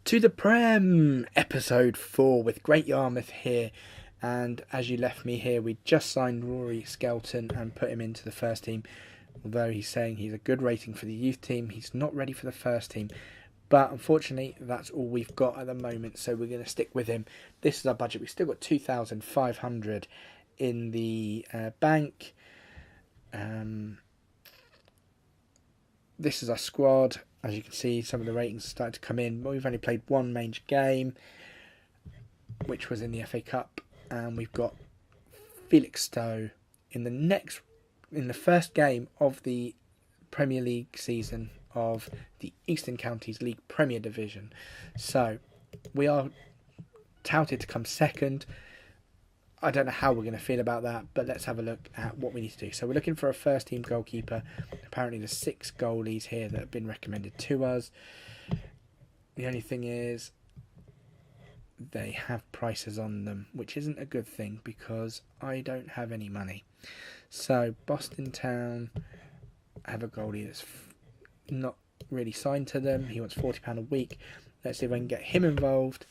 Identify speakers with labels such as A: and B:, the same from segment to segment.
A: to the Prem, episode 4 with Great Yarmouth here. And as you left me here, we just signed Rory Skelton and put him into the first team. Although he's saying he's a good rating for the youth team, he's not ready for the first team. But unfortunately, that's all we've got at the moment, so we're going to stick with him. This is our budget. We've still got 2,500 in the bank. This is our squad. As you can see, some of the ratings are starting to come in. But we've only played one major game, which was in the FA Cup. And we've got Felix Stowe in the first game of the Premier League season of the Eastern Counties League Premier Division. So we are touted to come second. I don't know how we're going to feel about that, but let's have a look at what we need to do. So we're looking for a first team goalkeeper. Apparently there's 6 goalies here that have been recommended to us. The only thing is they have prices on them, which isn't a good thing because I don't have any money. So Boston Town have a goalie that's not really signed to them. He wants £40 a week. Let's see if I can get him involved.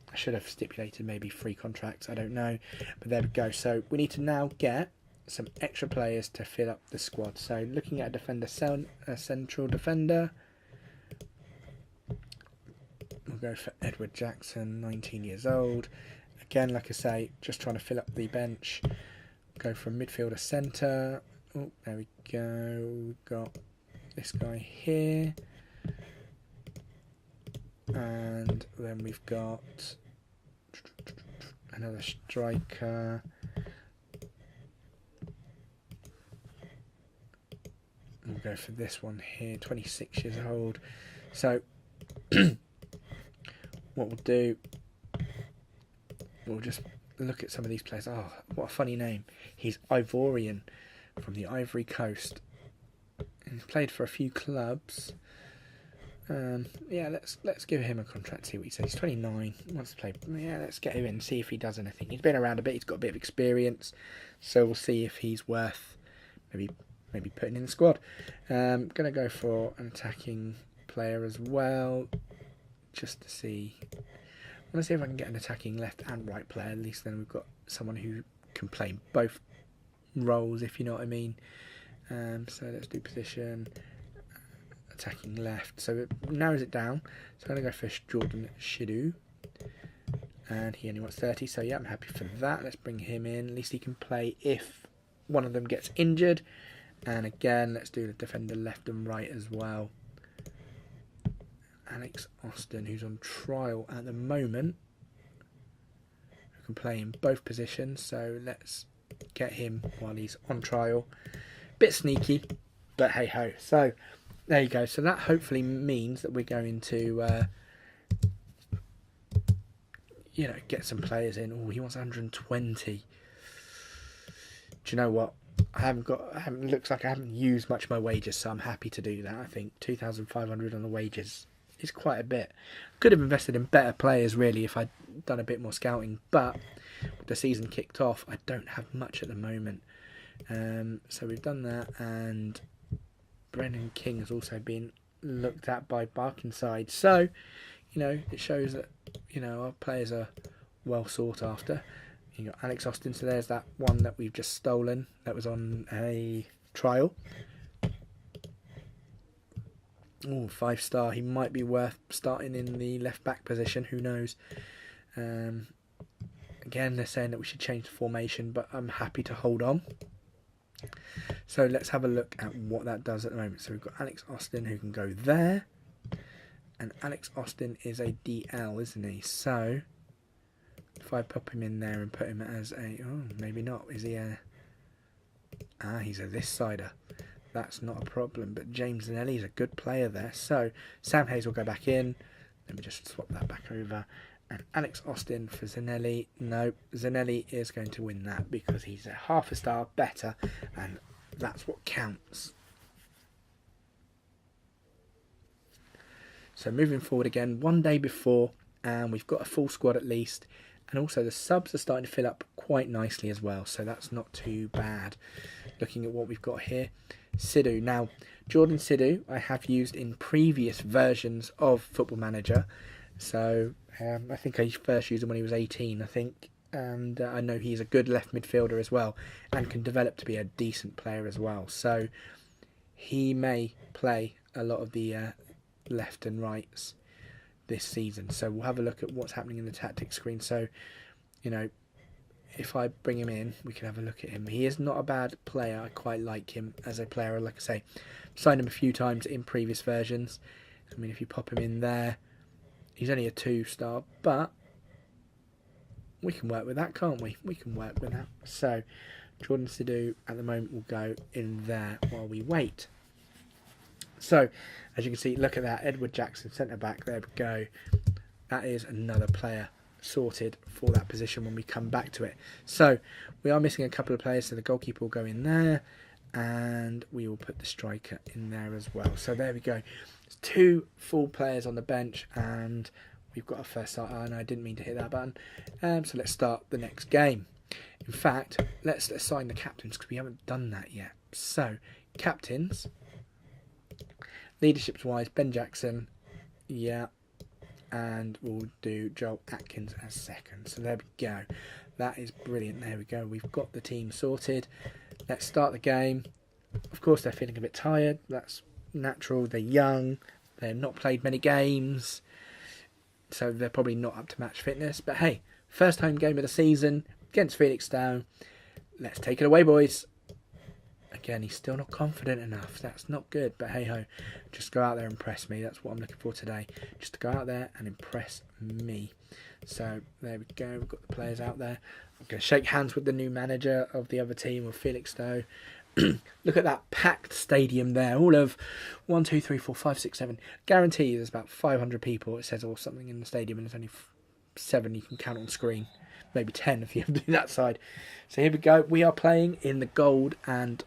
A: I should have stipulated maybe free contracts, I don't know, but there we go. So we need to now get some extra players to fill up the squad. So looking at a central defender, we'll go for Edward Jackson, 19 years old. Again, like I say, just trying to fill up the bench. Go for a midfielder centre. Oh, there we go. We've got this guy here. And then we've got another striker. We'll go for this one here, 26 years old. So what we'll do, we'll just look at some of these players. Oh, what a funny name. He's Ivorian from the Ivory Coast. He's played for a few clubs. Yeah, let's give him a contract, see what he says. He's 29, wants to play. Yeah, let's get him in, see if he does anything. He's been around a bit, he's got a bit of experience, so we'll see if he's worth maybe putting in the squad. Gonna go for an attacking player as well, just to see. I want to see if I can get an attacking left and right player. At least then we've got someone who can play both roles, if you know what I mean. So let's do position. Attacking left, so it narrows it down. So I'm going to go for Jordan Shidu, and he only wants 30, so yeah, I'm happy for that. Let's bring him in, at least he can play if one of them gets injured. And again, let's do the defender left and right as well. Alex Austin, who's on trial at the moment, who can play in both positions, so let's get him while he's on trial. Bit sneaky, but hey ho. So there you go. So that hopefully means that we're going to, get some players in. Oh, he wants 120. Do you know what? Looks like I haven't used much of my wages, so I'm happy to do that. I think 2,500 on the wages is quite a bit. Could have invested in better players really if I'd done a bit more scouting, but with the season kicked off, I don't have much at the moment. So we've done that, and Brennan King has also been looked at by Barkinside. So, it shows that, our players are well sought after. You got Alex Austin, so there's that one that we've just stolen that was on a trial. Oh, 5-star. He might be worth starting in the left back position. Who knows? Again, they're saying that we should change the formation, but I'm happy to hold on. So let's have a look at what that does at the moment. So we've got Alex Austin who can go there. And Alex Austin is a DL, isn't he? So if I pop him in there and put him as a... Oh, maybe not. Is he a... he's a this-sider. That's not a problem. But James Zanelli is a good player there. So Sam Hayes will go back in. Let me just swap that back over. And Alex Austin for Zanelli. No, Zanelli is going to win that because he's a half a star better, and that's what counts. So moving forward again, one day before, and we've got a full squad at least. And also the subs are starting to fill up quite nicely as well. So that's not too bad. Looking at what we've got here. Sidhu. Now, Jordan Sidhu I have used in previous versions of Football Manager. So I think I first used him when he was 18, I think. And I know he's a good left midfielder as well. And can develop to be a decent player as well. So he may play a lot of the left and rights this season. So we'll have a look at what's happening in the tactics screen. So, you know, if I bring him in, we can have a look at him. He is not a bad player. I quite like him as a player. Like I say, signed him a few times in previous versions. I mean, if you pop him in there, he's only a 2-star, but we can work with that, can't we? We can work with that. So, Jordan Sidhu at the moment will go in there while we wait. So, as you can see, look at that. Edward Jackson, centre-back. There we go. That is another player sorted for that position when we come back to it. So, we are missing a couple of players. So, the goalkeeper will go in there. And we will put the striker in there as well. So, there we go. There's 2 full players on the bench. And we've got a first start. Oh, no, I didn't mean to hit that button. So, let's start the next game. In fact, let's assign the captains because we haven't done that yet. So, captains. Leadership-wise, Ben Jackson, yeah, and we'll do Joel Atkins as second. So there we go. That is brilliant. There we go. We've got the team sorted. Let's start the game. Of course, they're feeling a bit tired. That's natural. They're young. They've not played many games, so they're probably not up to match fitness. But hey, first home game of the season against Felixstowe. Let's take it away, boys. Again, he's still not confident enough. That's not good. But hey-ho, just go out there and impress me. That's what I'm looking for today. Just to go out there and impress me. So, there we go. We've got the players out there. I'm going to shake hands with the new manager of the other team, of Felixstowe. Look at that packed stadium there. All of 1, 2, 3, 4, 5, 6, 7. Guarantee there's about 500 people, it says, or something in the stadium. And there's only 7 you can count on screen. Maybe 10 if you have to do that side. So, here we go. We are playing in the gold and...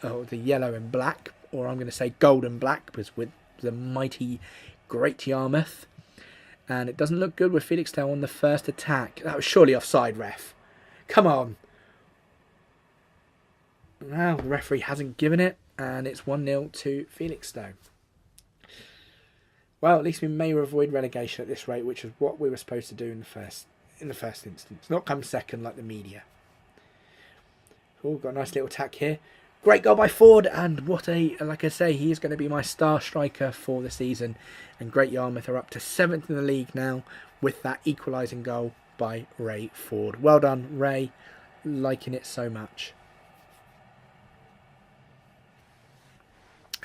A: the yellow and black, or I'm going to say gold and black, was with the mighty Great Yarmouth. And it doesn't look good with Felixstowe on the first attack. That was surely offside, ref. Come on. Well, the referee hasn't given it, and it's 1-0 to Felixstowe. Well, at least we may avoid relegation at this rate, which is what we were supposed to do in the first instance. Not come second like the media. Oh, got a nice little attack here. Great goal by Ford, and like I say, he is going to be my star striker for the season. And Great Yarmouth are up to 7th in the league now with that equalising goal by Ray Ford. Well done, Ray. Liking it so much.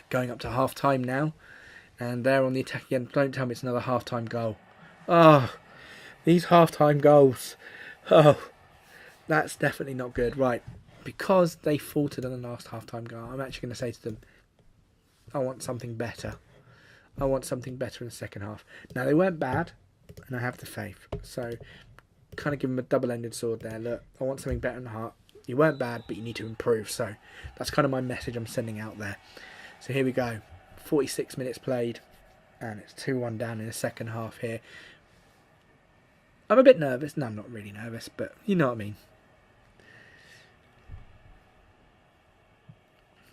A: Going up to half-time now. And they're on the attack again. Don't tell me it's another half-time goal. Oh, these half-time goals. Oh, that's definitely not good. Right. Because they faltered in the last half-time goal, I'm actually going to say to them, I want something better. I want something better in the second half. Now, they weren't bad, and I have the faith. So, kind of give them a double-ended sword there. Look, I want something better in the heart. You weren't bad, but you need to improve. So, that's kind of my message I'm sending out there. So, here we go. 46 minutes played, and it's 2-1 down in the second half here. I'm a bit nervous. No, I'm not really nervous, but you know what I mean.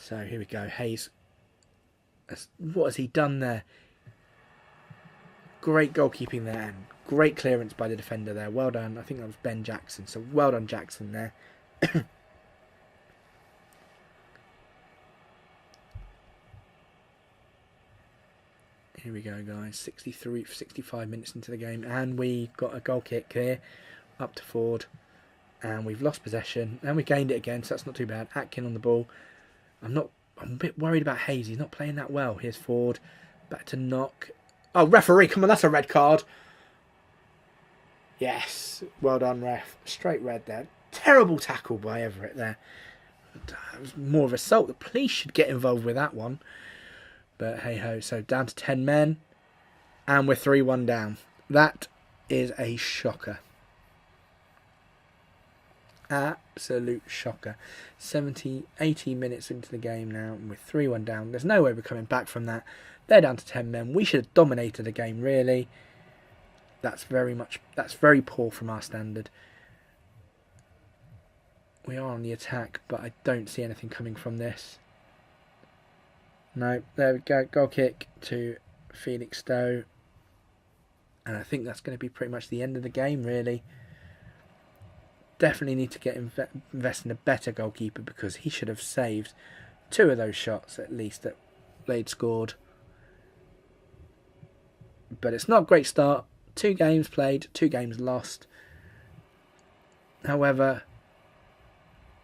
A: So here we go. Hayes. What has he done there? Great goalkeeping there and great clearance by the defender there. Well done. I think that was Ben Jackson. So well done, Jackson, there. Here we go, guys. 65 minutes into the game. And we got a goal kick here. Up to Ford. And we've lost possession. And we gained it again, so that's not too bad. Atkin on the ball. I'm a bit worried about Hayes. He's not playing that well. Here's Ford. Back to Knock. Oh, referee, come on, that's a red card. Yes. Well done, ref. Straight red there. Terrible tackle by Everett there. It was more of assault. The police should get involved with that one. But hey-ho. So down to 10 men. And we're 3-1 down. That is a shocker. Absolute shocker. 80 minutes into the game now, and we're 3-1 down. There's no way we're coming back from that. They're down to 10 men. We should have dominated the game, really. That's very poor from our standard. We are on the attack, but I don't see anything coming from this. No, there we go. Goal kick to Felix Stowe. And I think that's going to be pretty much the end of the game, really. Definitely need to get invest in a better goalkeeper, because he should have saved 2 of those shots at least that they'd scored. But it's not a great start. 2 games played, 2 games lost. However,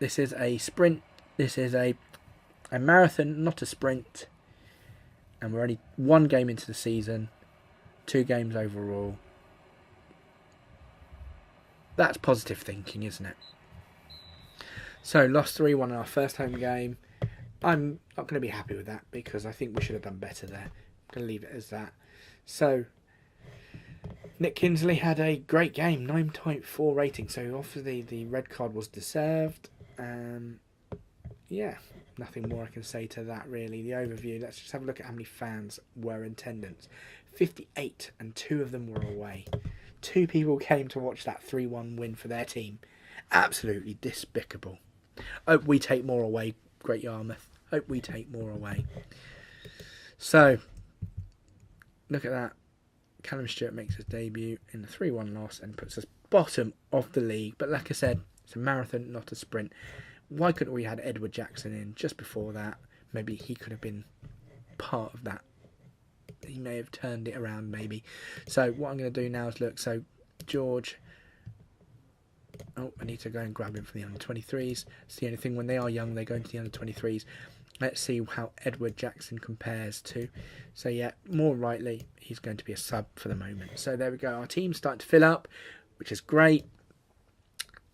A: this is a sprint. This is a marathon, not a sprint. And we're only 1 game into the season. 2 games overall. That's positive thinking, isn't it? So, lost 3-1 in our first home game. I'm not going to be happy with that, because I think we should have done better there. I'm going to leave it as that. So, Nick Kinsley had a great game, 9.4 rating. So, obviously, the red card was deserved. Yeah, nothing more I can say to that, really. The overview, let's just have a look at how many fans were in attendance. 58, and 2 of them were away. 2 people came to watch that 3-1 win for their team. Absolutely despicable. Hope we take more away, Great Yarmouth. Hope we take more away. So, look at that. Callum Stewart makes his debut in the 3-1 loss and puts us bottom of the league. But like I said, it's a marathon, not a sprint. Why couldn't we have had Edward Jackson in just before that? Maybe he could have been part of that. He may have turned it around, maybe. So what I'm going to do now is look. So George. Oh, I need to go and grab him from the under-23s. It's the only thing, when they are young, they go into the under-23s. Let's see how Edward Jackson compares to. So yeah, more rightly, he's going to be a sub for the moment. So there we go. Our team's starting to fill up, which is great.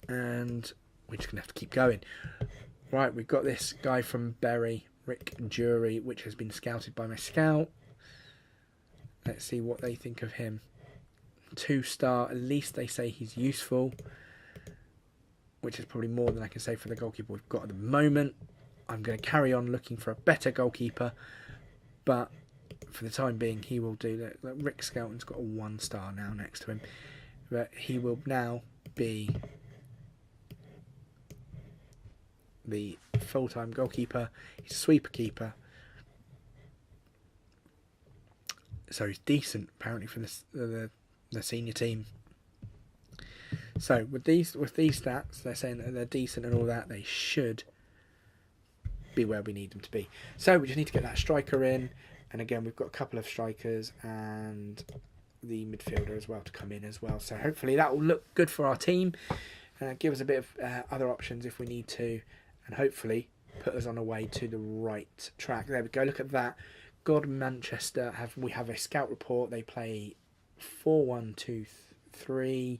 A: And we're just going to have to keep going. Right, we've got this guy from Bury, Rick Jury, which has been scouted by my scout. Let's see what they think of him. 2-star, at least they say he's useful, which is probably more than I can say for the goalkeeper we've got at the moment. I'm going to carry on looking for a better goalkeeper, but for the time being, he will do that. Rick Skelton's got a 1-star now next to him, but he will now be the full-time goalkeeper. He's a sweeper keeper, so he's decent apparently for the senior team. So with these stats, they're saying that they're decent and all that. They should be where we need them to be. So we just need to get that striker in, and again we've got a couple of strikers and the midfielder as well to come in as well. So hopefully that will look good for our team, give us a bit of other options if we need to, and hopefully put us on a way to the right track. There we go. Look at that. God, Manchester we have a scout report. They play 4-1-2-3.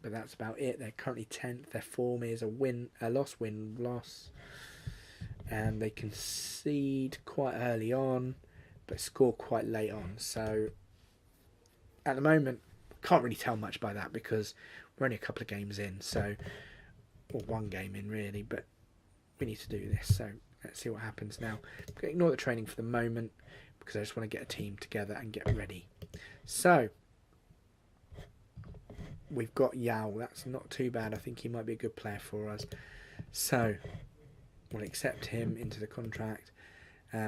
A: But that's about it. They're currently 10th. Their form is a loss, win, loss. And they concede quite early on, but score quite late on. So at the moment, can't really tell much by that because we're only a couple of games in. So, or 1 game in really, but we need to do this. So let's see what happens now. I'm going to ignore the training for the moment because I just want to get a team together and get ready. So we've got Yao. That's not too bad. I think he might be a good player for us. So we'll accept him into the contract.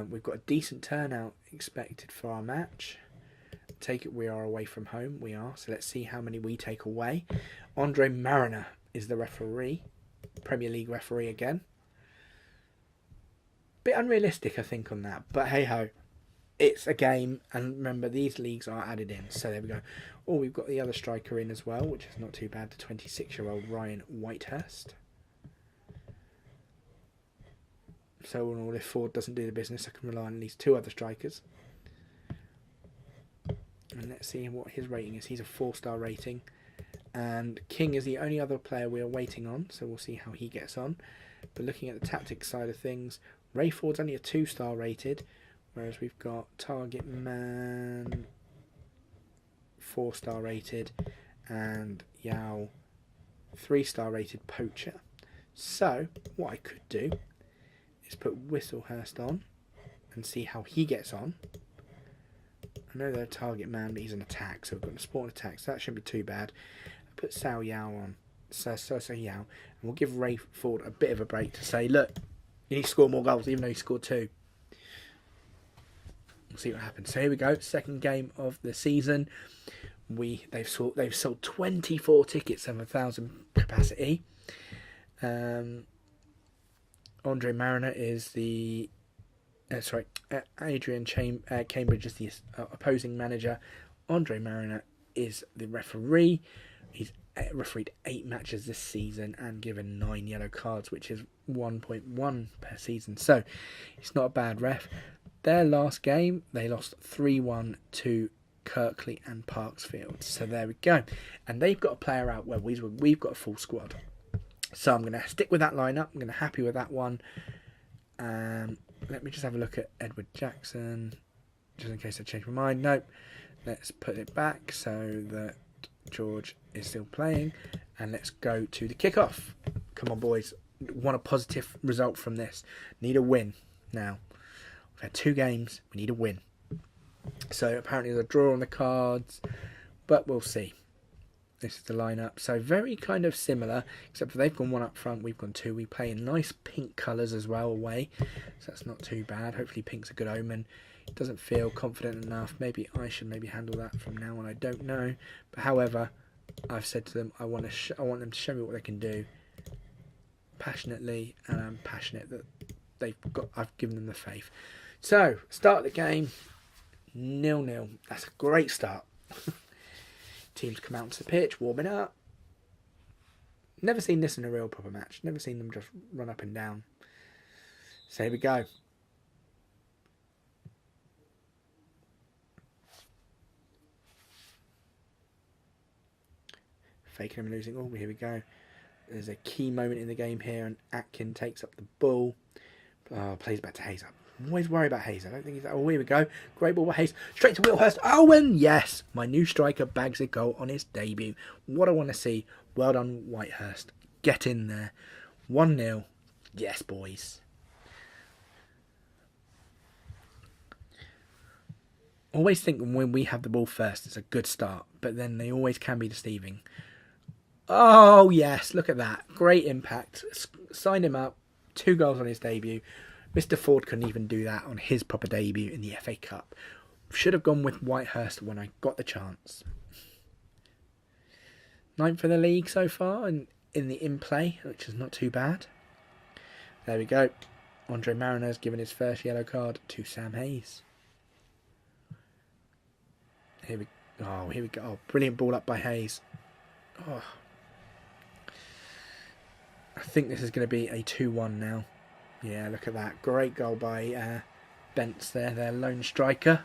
A: We've got a decent turnout expected for our match. Take it we are away from home. We are. So let's see how many we take away. Andre Mariner is the referee. Premier League referee again. Bit unrealistic, I think, on that. But hey-ho. It's a game, and remember, these leagues are added in. So there we go. Oh, we've got the other striker in as well, which is not too bad. The 26-year-old Ryan Whitehurst. So all in all, if Ford doesn't do the business, I can rely on at least 2 other strikers. And let's see what his rating is. He's a 4-star rating. And King is the only other player we are waiting on, so we'll see how he gets on. But looking at the tactics side of things, Ray Ford's only a 2-star rated, whereas we've got Target Man 4-star rated and Yao 3-star rated Poacher. So what I could do is put Whistlehurst on and see how he gets on. I know they're a target man, but he's an attack, so we've got a support and attack, so that shouldn't be too bad. I'll put Sao Yao on. So Yao. And we'll give Ray Ford a bit of a break to say, look, you need to score more goals, even though he scored 2. We'll see what happens. So here we go, second game of the season. They've sold 24 tickets of 1,000 capacity. Andre Mariner is the Adrian Cambridge is the opposing manager. Andre Mariner is the referee. He's refereed 8 matches this season and given 9 yellow cards, which is 1.1 per season. So it's not a bad ref. Their last game, they lost 3-1 to Kirkley and Parksfield. So there we go. And they've got a player out where we've got a full squad. So I'm going to stick with that lineup. I'm going to be happy with that one. Let me just have a look at Edward Jackson, just in case I change my mind. Nope. Let's put it back so that George is still playing. And let's go to the kickoff. Come on, boys. Want a positive result from this. Need a win now. We've had 2 games. We need a win. So apparently there's a draw on the cards, but we'll see. This is the lineup. So very kind of similar, except for they've gone 1 up front, we've gone 2. We play in nice pink colours as well away, so that's not too bad. Hopefully pink's a good omen. It doesn't feel confident enough. Maybe I should handle that from now on. I don't know. But however, I've said to them I want them to show me what they can do passionately, and I'm passionate that I've given them the faith. So start the game 0-0. That's a great start. Teams come out onto the pitch, warming up. Never seen this in a real proper match. Never seen them just run up and down. So here we go. Faking him losing. Oh, here we go. There's a key moment in the game here, and Atkin takes up the ball. Plays back to Hayes. I'm always worried about Hayes. I don't think he's... Oh, here we go. Great ball by Hayes. Straight to Wilhurst. Owen! Yes! My new striker bags a goal on his debut. What I want to see. Well done, Whitehurst. Get in there. 1-0. Yes, boys. Always think when we have the ball first, it's a good start. But then they always can be deceiving. Oh, yes. Look at that. Great impact. Signed him up. 2 goals on his debut. Mr. Ford couldn't even do that on his proper debut in the FA Cup. Should have gone with Whitehurst when I got the chance. 9th for the league so far and in the in-play, which is not too bad. There we go. Andre Mariner's given his first yellow card to Sam Hayes. Here we go. Oh, brilliant ball up by Hayes. Oh. I think this is going to be a 2-1 now. Yeah, look at that. Great goal by Bentz there, their lone striker.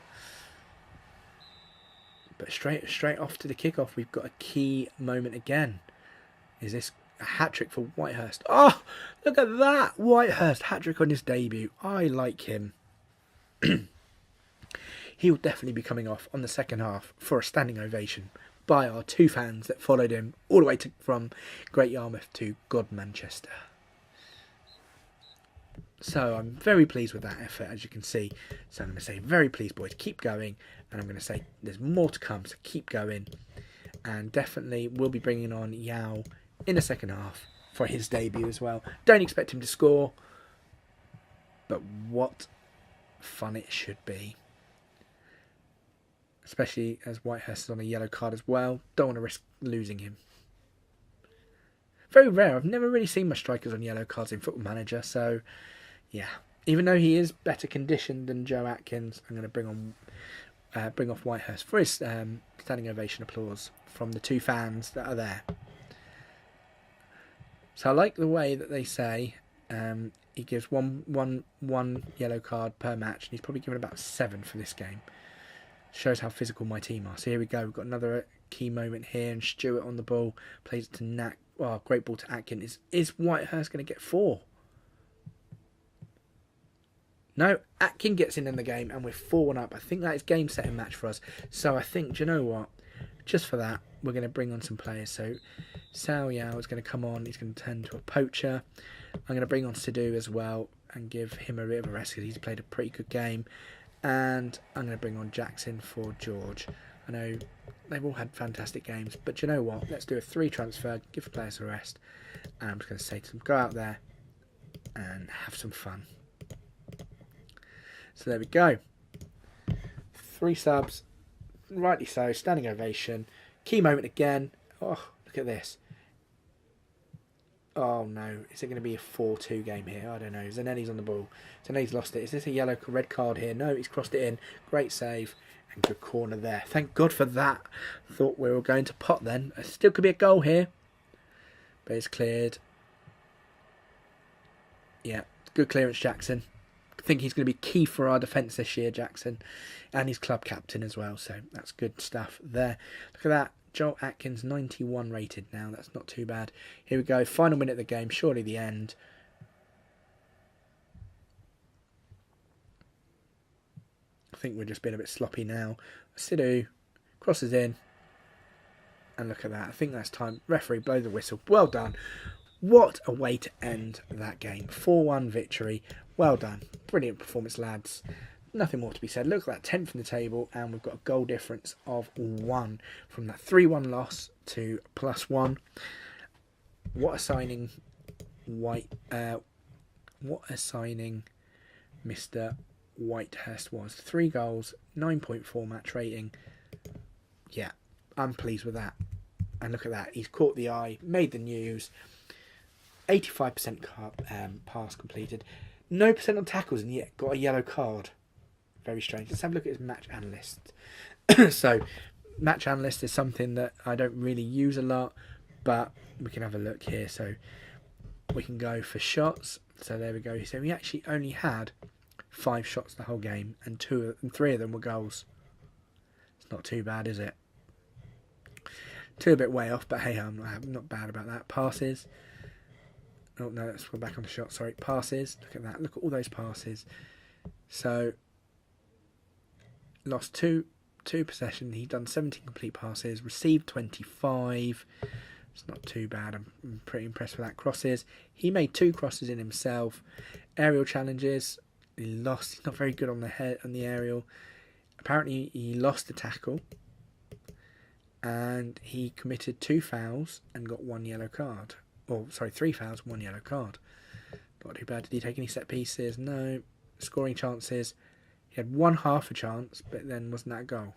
A: But straight off to the kickoff, we've got a key moment again. Is this a hat-trick for Whitehurst? Oh, look at that. Whitehurst, hat-trick on his debut. I like him. He will definitely be coming off on the second half for a standing ovation by our 2 fans that followed him all the way from Great Yarmouth to God Manchester. So I'm very pleased with that effort, as you can see. So I'm going to say, very pleased, boys. Keep going. And I'm going to say, there's more to come, so keep going. And definitely we'll be bringing on Yao in the second half for his debut as well. Don't expect him to score. But what fun it should be. Especially as Whitehurst is on a yellow card as well. Don't want to risk losing him. Very rare. I've never really seen my strikers on yellow cards in Football Manager, so... yeah, even though he is better conditioned than Joe Atkins, I'm going to bring off Whitehurst for his standing ovation applause from the 2 fans that are there. So I like the way that they say he gives one yellow card per match, and he's probably given about 7 for this game. Shows how physical my team are. So here we go. We've got another key moment here, and Stewart on the ball plays it to Knack. Oh, great ball to Atkins. Is Whitehurst going to get 4? No, Atkin gets in the game and we're 4-1 up. I think that is game setting match for us. So I think, do you know what? Just for that, we're going to bring on some players. So Sao Yao is going to come on. He's going to turn to a poacher. I'm going to bring on Sidhu as well and give him a bit of a rest because he's played a pretty good game. And I'm going to bring on Jackson for George. I know they've all had fantastic games, but you know what? Let's do a 3 transfer, give the players a rest. And I'm just going to say to them, go out there and have some fun. So there we go. 3 subs, rightly so, standing ovation. Key moment again. Oh, look at this. Oh no, is it going to be a 4-2 game here? I don't know. Zanelli's on the ball. Zanelli's lost it. Is this a red card here? No, he's crossed it in. Great save and good corner there. Thank God for that. Thought we were going to pot then. It still could be a goal here, but it's cleared. Yeah, good clearance, Jackson. I think he's going to be key for our defence this year, Jackson, and he's club captain as well. So that's good stuff there. Look at that. Joel Atkins, 91 rated now. That's not too bad. Here we go. Final minute of the game. Surely the end. I think we're just being a bit sloppy now. Sidhu crosses in. And look at that. I think that's time. Referee, blow the whistle. Well done. What a way to end that game. 4-1 victory. Well done. Brilliant performance, lads. Nothing more to be said. Look at that, 10th in the table, and we've got a goal difference of 1 from that 3-1 loss to +1. What a signing, what a signing Mr. Whitehurst was. 3 goals, 9.4 match rating. Yeah, I'm pleased with that. And look at that, he's caught the eye, made the news. 85% pass completed. No percent on tackles, and yet got a yellow card. Very strange. Let's have a look at his match analyst. So, match analyst is something that I don't really use a lot, but we can have a look here. So, we can go for shots. So, there we go. So, we actually only had 5 shots the whole game, and 3 of them were goals. It's not too bad, is it? 2 a bit way off, but hey, I'm not bad about that. Passes. Oh, no, let's go back on the shot. Sorry, passes. Look at that. Look at all those passes. So, lost 2 possession. He'd done 17 complete passes, received 25. It's not too bad. I'm pretty impressed with that. Crosses. He made 2 crosses in himself. Aerial challenges. He lost. He's not very good on the aerial. Apparently, he lost a tackle. And he committed 2 fouls and got 1 yellow card. Oh, sorry, 3 fouls, 1 yellow card. Not too bad. Did he take any set pieces? No. Scoring chances. He had 1 half a chance, but then wasn't that a goal?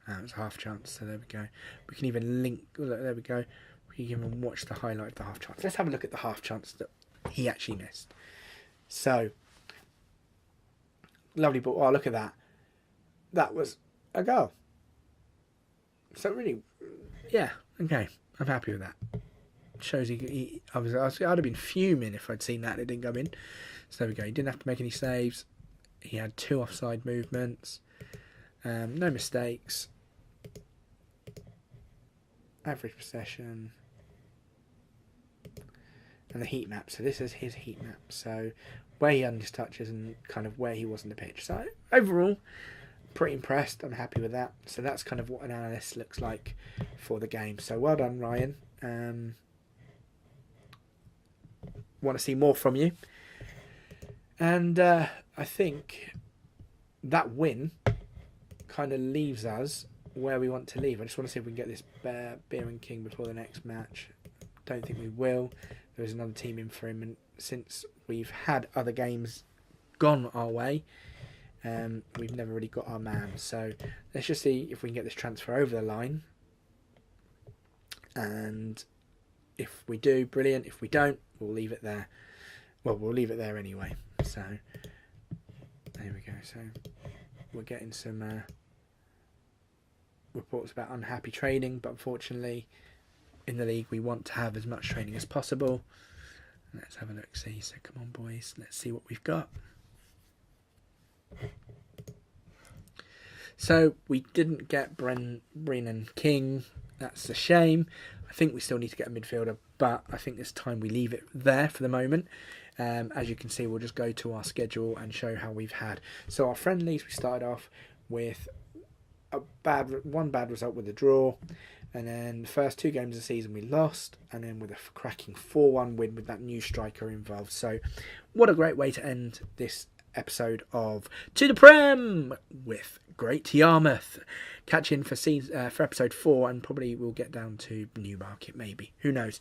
A: It was a half chance, so there we go. We can even link, look, there we go. We can even watch the highlight of the half chance. Let's have a look at the half chance that he actually missed. So, lovely ball. Oh, look at that. That was a goal. So really, yeah, okay. I'm happy with that. Shows I'd have been fuming if I'd seen that and it didn't go in. So there we go. He didn't have to make any saves. He had 2 offside movements. No mistakes. Average possession. And the heat map. So this is his heat map. So where he had his touches and kind of where he was in the pitch. So overall, pretty impressed. I'm happy with that. So that's kind of what an analyst looks like for the game. So well done, Ryan. Want to see more from you. And I think that win kind of leaves us where we want to leave. I just want to see if we can get this Beer and King before the next match. Don't think we will. There is another team in for him, and since we've had other games gone our way, we've never really got our man. So let's just see if we can get this transfer over the line. And if we do, brilliant. If we don't, we'll leave it there. Well, we'll leave it there anyway. So there we go. So we're getting some reports about unhappy training, but unfortunately in the league we want to have as much training as possible. Let's have a look, see. So come on, boys, let's see what we've got. So we didn't get Brennan King. That's a shame. I think we still need to get a midfielder, but I think this time we leave it there for the moment. As you can see, we'll just go to our schedule and show how we've had. So our friendlies, we started off with one bad result with a draw, and then the first 2 games of the season we lost, and then with a cracking 4-1 win with that new striker involved. So what a great way to end this episode of To the Prem with Great Yarmouth. Catch in for episode 4, and probably we'll get down to Newmarket, maybe. Who knows?